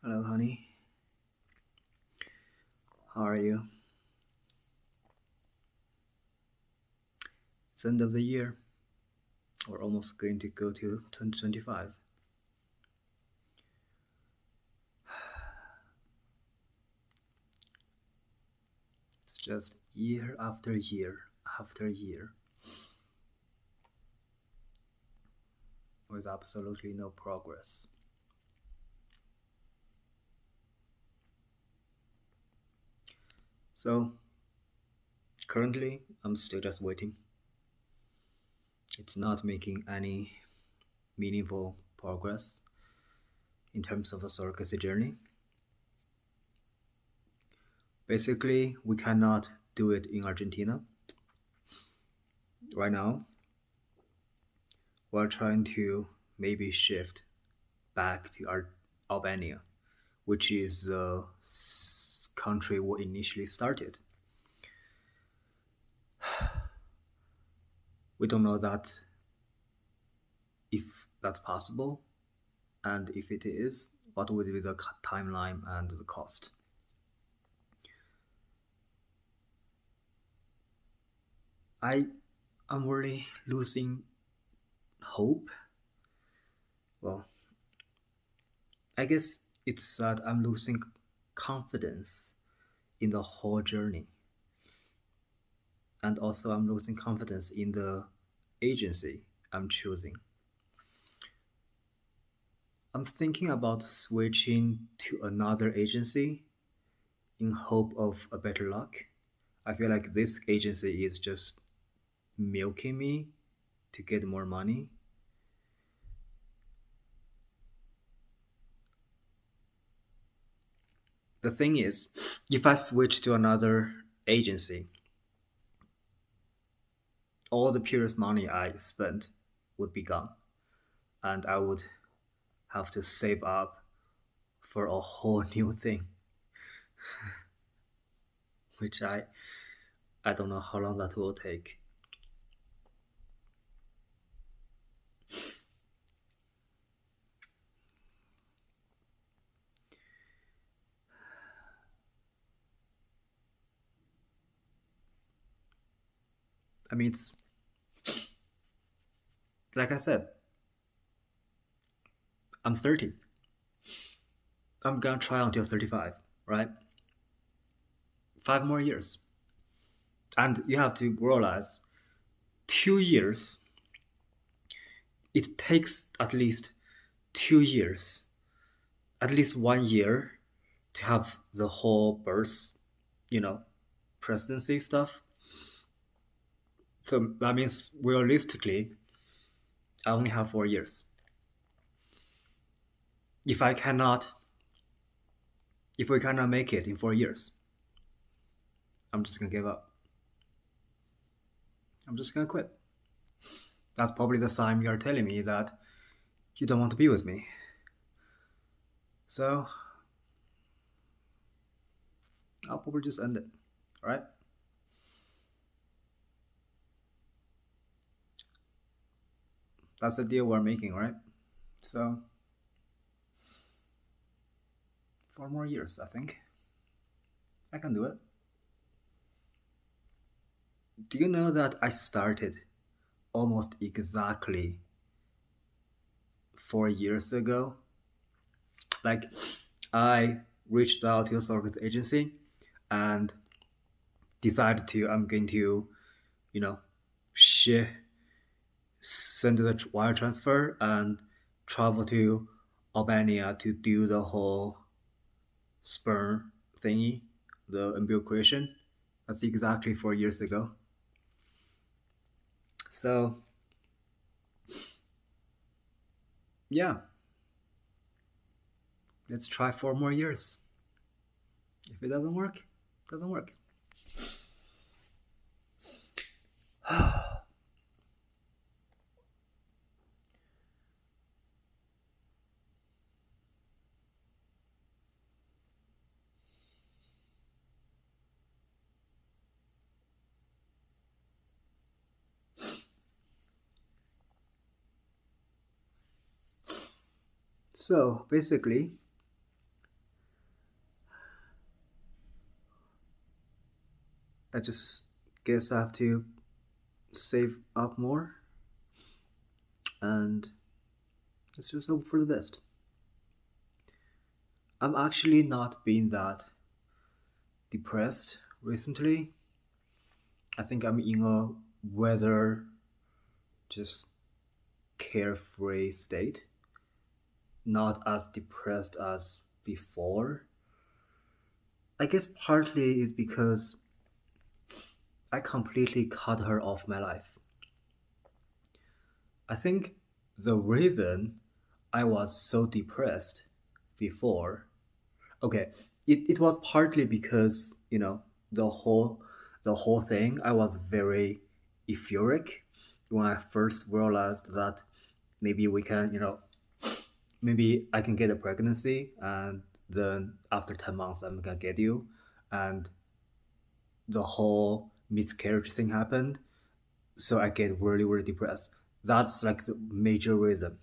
Hello, honey. How are you? It's end of the year. We're almost going to go to 2025. It's just year after year after year with absolutely no progress. So, currently, I'm still just waiting. It's not making any meaningful progress in terms of a surrogacy journey. Basically, we cannot do it in Argentina. Right now, we're trying to maybe shift back to Albania, which is the country we initially started. We don't know that if that's possible, and if it is, what would be the timeline and the cost. I'm really losing hope. Well, I guess it's that I'm losing confidence in the whole journey. And also, I'm losing confidence in the agency I'm choosing. I'm thinking about switching to another agency in hope of a better luck. I feel like this agency is just milking me to get more money. The thing is, if I switch to another agency, all the previous money I spent would be gone, and I would have to save up for a whole new thing, which I don't know how long that will take. I mean, it's like I said, I'm 30. I'm gonna try until 35, right? 5 more years. And you have to realize 2 years, it takes at least 2 years, at least 1 year to have the whole birth, presidency stuff. So that means realistically, I only have 4 years. If we cannot make it in 4 years, I'm just gonna give up. I'm just gonna quit. That's probably the sign you're telling me that you don't want to be with me. So I'll probably just end it, right? That's the deal we're making, right? So 4 more years, I think. I can do it. Do you know that I started almost exactly 4 years ago? Like, I reached out to a service agency and decided I'm going to, send the wire transfer and travel to Albania to do the whole sperm thingy, the embryo creation. That's exactly 4 years ago. So, yeah, let's try 4 more years. If it doesn't work, it doesn't work. So basically, I just guess I have to save up more, and let's just hope for the best. I'm actually not being that depressed recently. I think I'm in a weather just carefree state, not as depressed as before. I guess partly is because I completely cut her off my life. I think the reason I was so depressed before, okay, it was partly because, the whole the whole thing, I was very euphoric when I first realized that maybe we can, maybe I can get a pregnancy, and then after 10 months I'm gonna get you, and the whole miscarriage thing happened, so I get really, really depressed. That's like the major reason.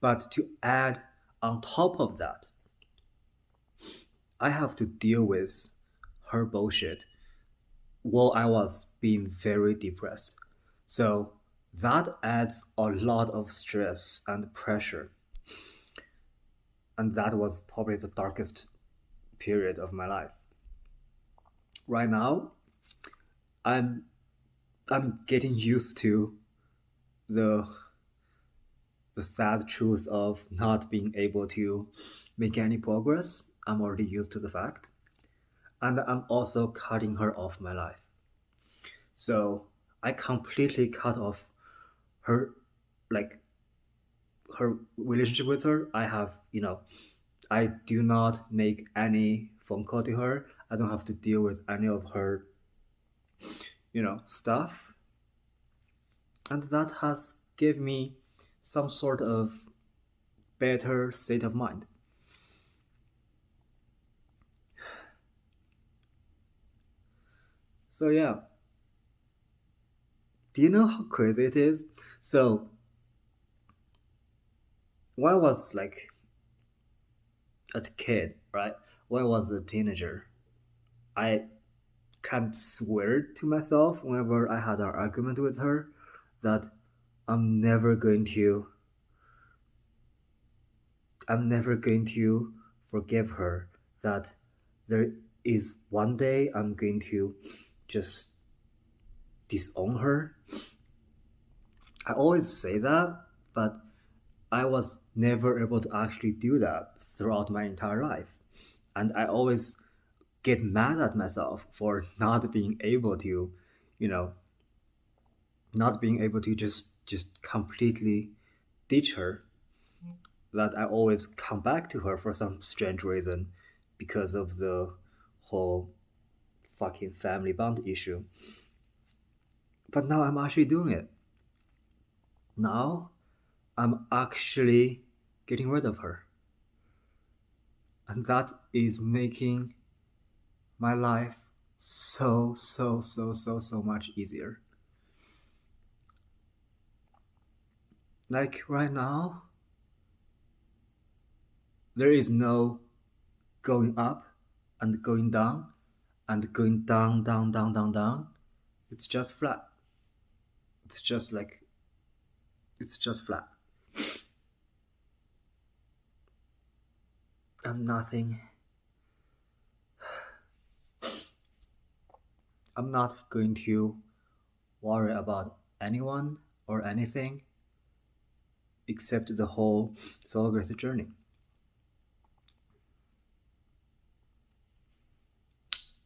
But to add on top of that, I have to deal with her bullshit while I was being very depressed. So that adds a lot of stress and pressure. And that was probably the darkest period of my life. Right now, I'm I'm getting used to the the sad truth of not being able to make any progress. I'm already used to the fact. And I'm also cutting her off my life. So I completely cut off her, like her relationship with her. I do not make any phone call to her. I don't have to deal with any of her, stuff. And that has given me some sort of better state of mind. So yeah, do you know how crazy it is? So when I was like a kid, right? When I was a teenager, I can swear to myself whenever I had an argument with her that I'm never going to I'm never going to forgive her, that there is one day I'm going to just disown her. I always say that, but I was never able to actually do that throughout my entire life. And I always get mad at myself for not being able to, you know, not being able to just completely ditch her. That I always come back to her for some strange reason because of the whole fucking family bond issue. But now I'm actually doing it. Now I'm actually getting rid of her. And that is making my life so, so, so, so, so much easier. Like right now, there is no going up and going down and going down, down, down, down, down. It's just flat. It's just like, it's just flat. And nothing. I'm not going to worry about anyone or anything except the whole surrogacy journey.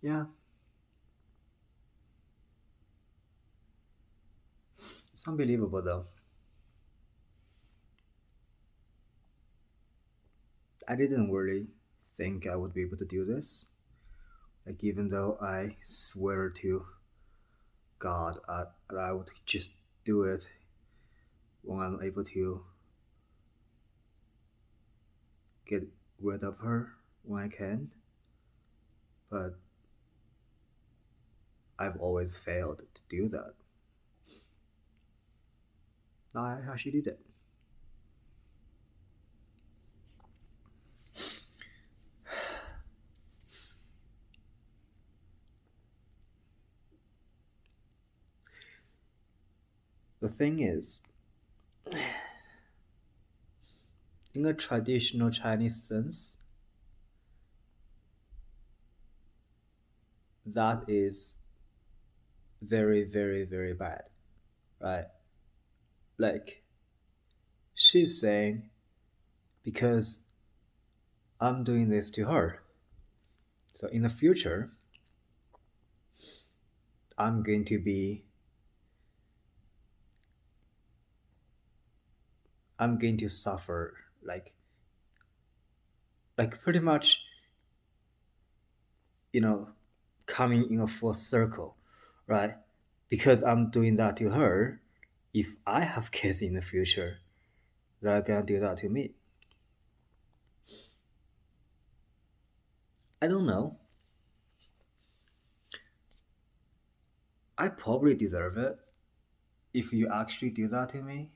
Yeah, it's unbelievable though. I didn't really think I would be able to do this. Like, even though I swear to God, I would just do it when I'm able to get rid of her when I can. But I've always failed to do that. Now I actually did it. The thing is, in a traditional Chinese sense, that is very, very, very bad, right? Like, she's saying, because I'm doing this to her, so in the future, I'm going to be, I'm going to suffer, like pretty much, you know, coming in a full circle, right? Because I'm doing that to her, if I have kids in the future, they're gonna do that to me. I don't know. I probably deserve it if you actually do that to me,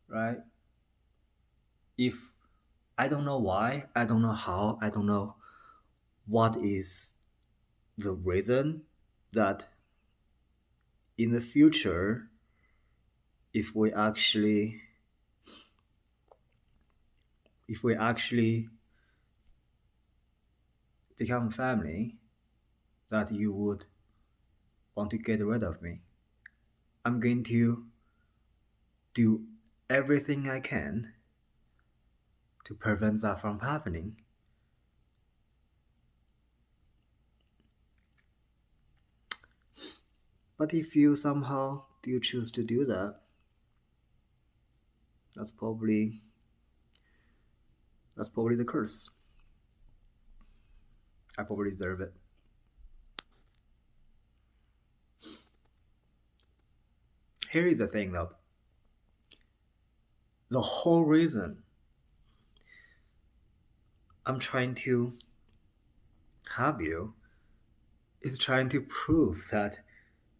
right? If I don't know why, I don't know how, I don't know what is the reason that in the future, if we actually become family, that you would want to get rid of me. I'm going to do everything I can to prevent that from happening. But if you somehow do choose to do that, that's probably the curse. I probably deserve it. Here is the thing though. The whole reason I'm trying to have you is trying to prove that,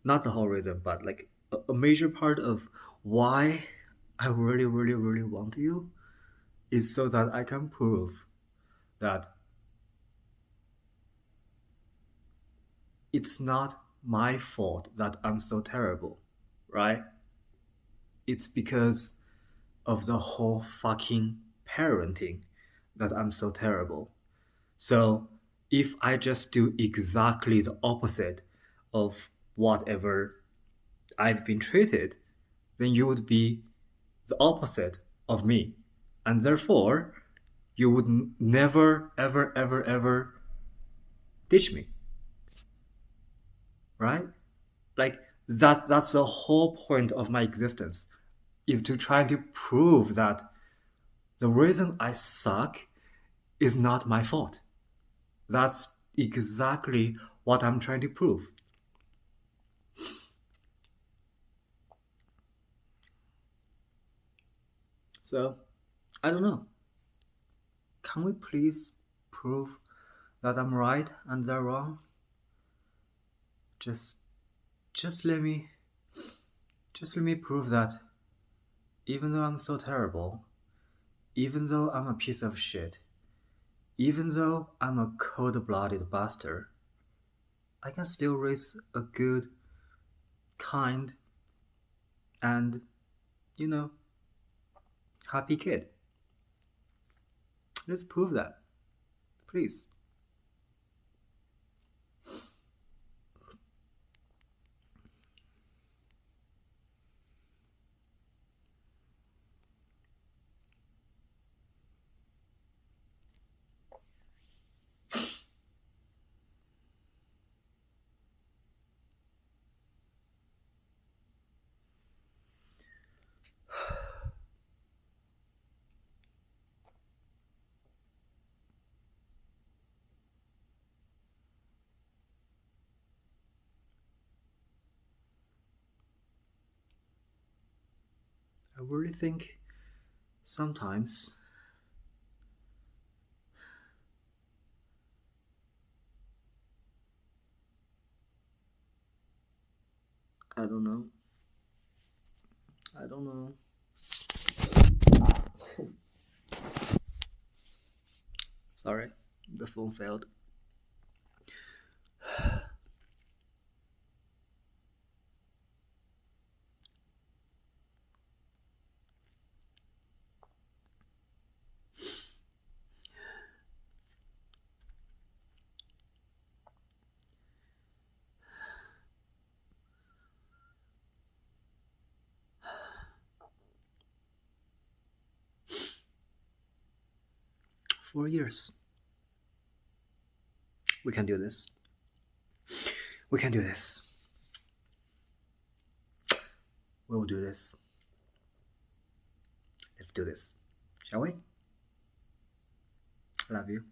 not the whole reason, but like a major part of why I really, really, really want you is so that I can prove that it's not my fault that I'm so terrible, right? It's because of the whole fucking parenting that I'm so terrible. So if I just do exactly the opposite of whatever I've been treated, then you would be the opposite of me. And therefore, you would never, ever, ever, ever ditch me. Right? Like that's the whole point of my existence, is to try to prove that the reason I suck is not my fault. That's exactly what I'm trying to prove. So, I don't know. Can we please prove that I'm right and they're wrong? Just just let me prove that even though I'm so terrible, even though I'm a piece of shit, even though I'm a cold-blooded bastard, I can still raise a good, kind, and, you know, happy kid. Let's prove that. Please. I really think sometimes I don't know. I don't know. Sorry, the phone failed. 4 years. We can do this. We can do this. We will do this. Let's do this. Shall we? Love you.